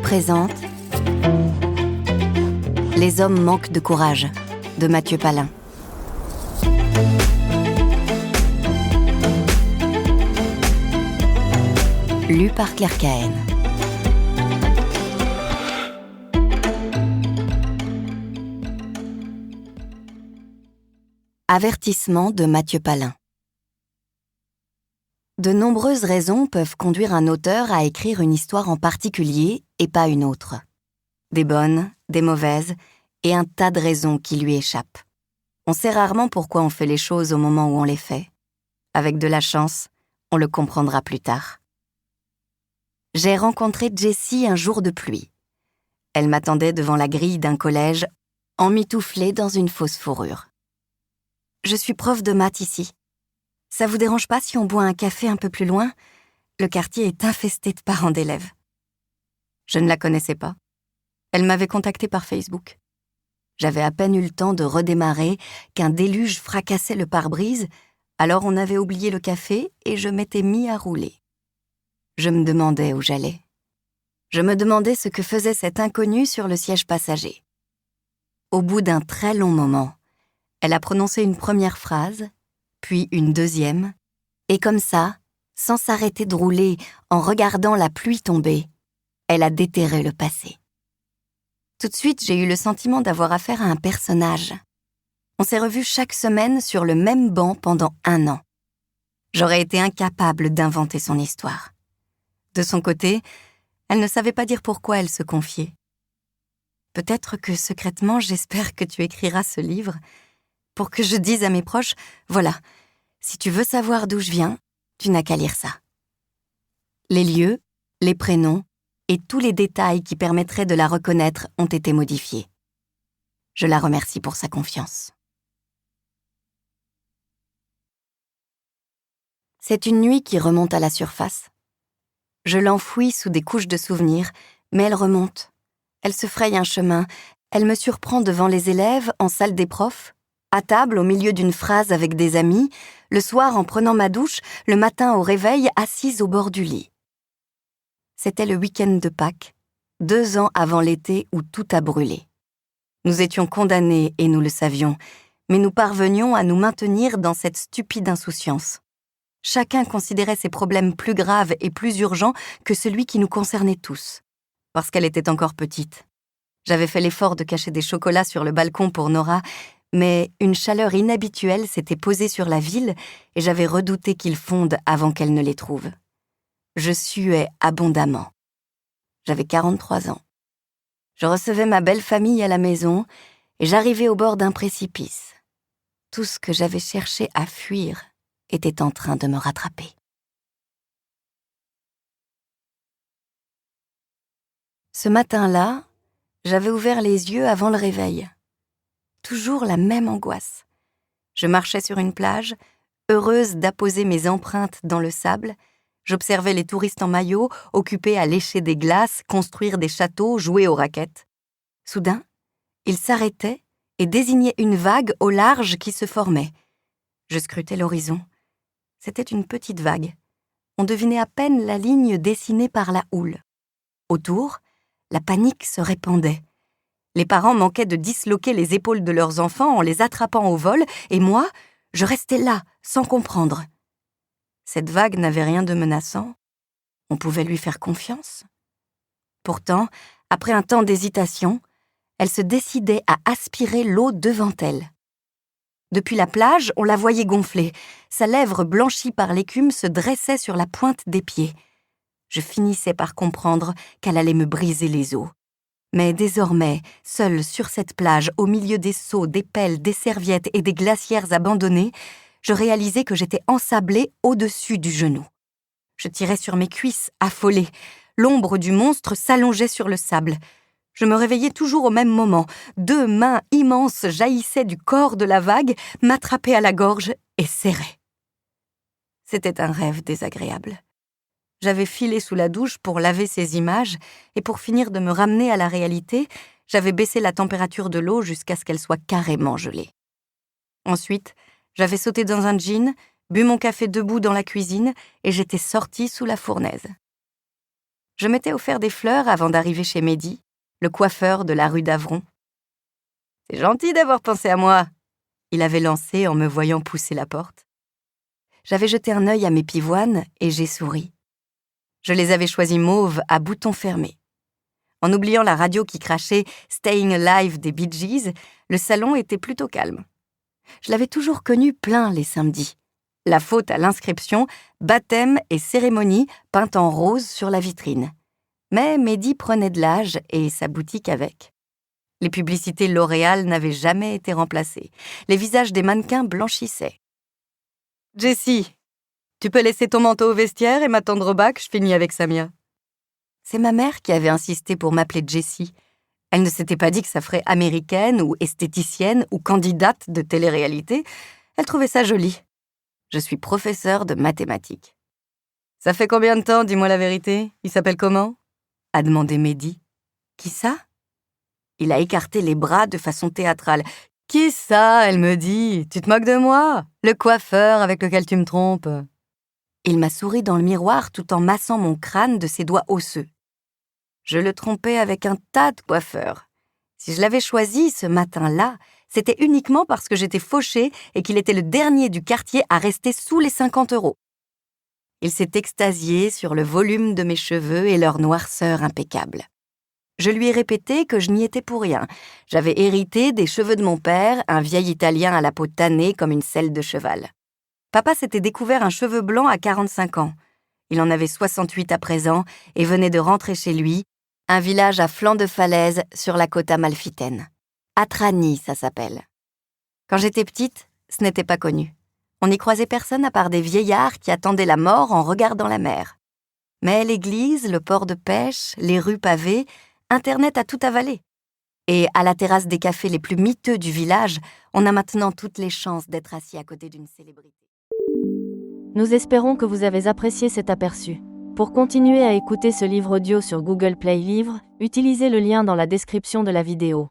présente Les hommes manquent de courage de Mathieu Palin. Lu par Claire Cahen. Avertissement de Mathieu Palin. De nombreuses raisons peuvent conduire un auteur à écrire une histoire en particulier et pas une autre. Des bonnes, des mauvaises et un tas de raisons qui lui échappent. On sait rarement pourquoi on fait les choses au moment où on les fait. Avec de la chance, on le comprendra plus tard. J'ai rencontré Jessie un jour de pluie. Elle m'attendait devant la grille d'un collège, emmitouflée dans une fausse fourrure. « Je suis prof de maths ici. Ça vous dérange pas si on boit un café un peu plus loin ? Le quartier est infesté de parents d'élèves. » Je ne la connaissais pas. Elle m'avait contactée par Facebook. J'avais à peine eu le temps de redémarrer qu'un déluge fracassait le pare-brise, alors on avait oublié le café et je m'étais mis à rouler. Je me demandais où j'allais. Je me demandais ce que faisait cet inconnu sur le siège passager. Au bout d'un très long moment, elle a prononcé une première phrase, puis une deuxième, et comme ça, sans s'arrêter de rouler, en regardant la pluie tomber, elle a déterré le passé. Tout de suite, j'ai eu le sentiment d'avoir affaire à un personnage. On s'est revus chaque semaine sur le même banc pendant 1 an. J'aurais été incapable d'inventer son histoire. De son côté, elle ne savait pas dire pourquoi elle se confiait. Peut-être que secrètement, j'espère que tu écriras ce livre pour que je dise à mes proches, voilà, si tu veux savoir d'où je viens, tu n'as qu'à lire ça. Les lieux, les prénoms et tous les détails qui permettraient de la reconnaître ont été modifiés. Je la remercie pour sa confiance. C'est une nuit qui remonte à la surface. Je l'enfouis sous des couches de souvenirs, mais elle remonte. Elle se fraye un chemin. Elle me surprend devant les élèves, en salle des profs, à table au milieu d'une phrase avec des amis, le soir en prenant ma douche, le matin au réveil, assise au bord du lit. C'était le week-end de Pâques, 2 ans avant l'été où tout a brûlé. Nous étions condamnés et nous le savions, mais nous parvenions à nous maintenir dans cette stupide insouciance. Chacun considérait ses problèmes plus graves et plus urgents que celui qui nous concernait tous, parce qu'elle était encore petite. J'avais fait l'effort de cacher des chocolats sur le balcon pour Nora, mais une chaleur inhabituelle s'était posée sur la ville et j'avais redouté qu'ils fondent avant qu'elle ne les trouve. Je suais abondamment. J'avais 43 ans. Je recevais ma belle famille à la maison et j'arrivais au bord d'un précipice. Tout ce que j'avais cherché à fuir était en train de me rattraper. Ce matin-là, j'avais ouvert les yeux avant le réveil. Toujours la même angoisse. Je marchais sur une plage, heureuse d'apposer mes empreintes dans le sable. J'observais les touristes en maillot, occupés à lécher des glaces, construire des châteaux, jouer aux raquettes. Soudain, ils s'arrêtaient et désignaient une vague au large qui se formait. Je scrutais l'horizon. C'était une petite vague. On devinait à peine la ligne dessinée par la houle. Autour, la panique se répandait. Les parents manquaient de disloquer les épaules de leurs enfants en les attrapant au vol, et moi, je restais là, sans comprendre. Cette vague n'avait rien de menaçant. On pouvait lui faire confiance. Pourtant, après un temps d'hésitation, elle se décidait à aspirer l'eau devant elle. Depuis la plage, on la voyait gonfler. Sa lèvre blanchie par l'écume se dressait sur la pointe des pieds. Je finissais par comprendre qu'elle allait me briser les os. Mais désormais, seule sur cette plage, au milieu des seaux, des pelles, des serviettes et des glacières abandonnées, je réalisais que j'étais ensablée au-dessus du genou. Je tirais sur mes cuisses, affolée. L'ombre du monstre s'allongeait sur le sable. Je me réveillais toujours au même moment. 2 mains immenses jaillissaient du corps de la vague, m'attrapaient à la gorge et serraient. C'était un rêve désagréable. J'avais filé sous la douche pour laver ces images, et pour finir de me ramener à la réalité, j'avais baissé la température de l'eau jusqu'à ce qu'elle soit carrément gelée. Ensuite, j'avais sauté dans un jean, bu mon café debout dans la cuisine, et j'étais sortie sous la fournaise. Je m'étais offert des fleurs avant d'arriver chez Mehdi, le coiffeur de la rue d'Avron. « C'est gentil d'avoir pensé à moi !» il avait lancé en me voyant pousser la porte. J'avais jeté un œil à mes pivoines et j'ai souri. Je les avais choisis mauves à boutons fermés. En oubliant la radio qui crachait « Staying Alive » des Bee Gees, le salon était plutôt calme. Je l'avais toujours connu plein les samedis. La faute à l'inscription « Baptême et cérémonie » peinte en rose sur la vitrine. Mais Mehdi prenait de l'âge et sa boutique avec. Les publicités L'Oréal n'avaient jamais été remplacées. Les visages des mannequins blanchissaient. « Jessie, tu peux laisser ton manteau au vestiaire et m'attendre au bac, je finis avec Samia. » C'est ma mère qui avait insisté pour m'appeler Jessie. Elle ne s'était pas dit que ça ferait américaine ou esthéticienne ou candidate de télé-réalité. Elle trouvait ça joli. Je suis professeure de mathématiques. « Ça fait combien de temps, dis-moi la vérité? Il s'appelle comment ?» a demandé Mehdi. « Qui ça ?» Il a écarté les bras de façon théâtrale. « Qui ça ?» elle me dit. « Tu te moques de moi? Le coiffeur avec lequel tu me trompes. » Il m'a souri dans le miroir tout en massant mon crâne de ses doigts osseux. Je le trompais avec un tas de coiffeurs. Si je l'avais choisi ce matin-là, c'était uniquement parce que j'étais fauchée et qu'il était le dernier du quartier à rester sous les 50 €. Il s'est extasié sur le volume de mes cheveux et leur noirceur impeccable. Je lui ai répété que je n'y étais pour rien. J'avais hérité des cheveux de mon père, un vieil Italien à la peau tannée comme une selle de cheval. Papa s'était découvert un cheveu blanc à 45 ans. Il en avait 68 à présent et venait de rentrer chez lui, un village à flanc de falaise sur la côte amalfitaine. Atrani, ça s'appelle. Quand j'étais petite, ce n'était pas connu. On n'y croisait personne à part des vieillards qui attendaient la mort en regardant la mer. Mais l'église, le port de pêche, les rues pavées, Internet a tout avalé. Et à la terrasse des cafés les plus miteux du village, on a maintenant toutes les chances d'être assis à côté d'une célébrité. Nous espérons que vous avez apprécié cet aperçu. Pour continuer à écouter ce livre audio sur Google Play Livres, utilisez le lien dans la description de la vidéo.